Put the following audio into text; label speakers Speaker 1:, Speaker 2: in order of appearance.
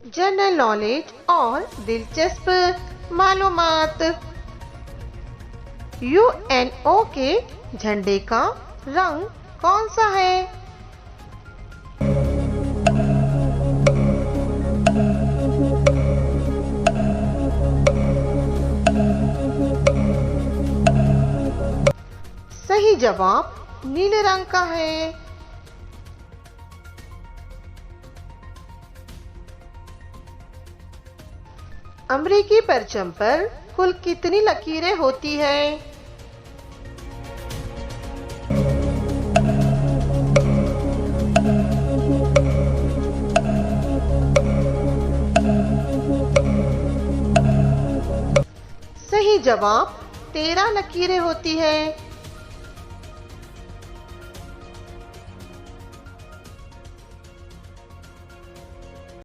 Speaker 1: General knowledge और दिलचस्प मालूमात। यूएनओ के झंडे का रंग कौन सा है? सही जवाब नीले रंग का है। अमेरिकी परचम पर कुल कितनी लकीरें होती हैं? सही जवाब 13 लकीरें होती हैं।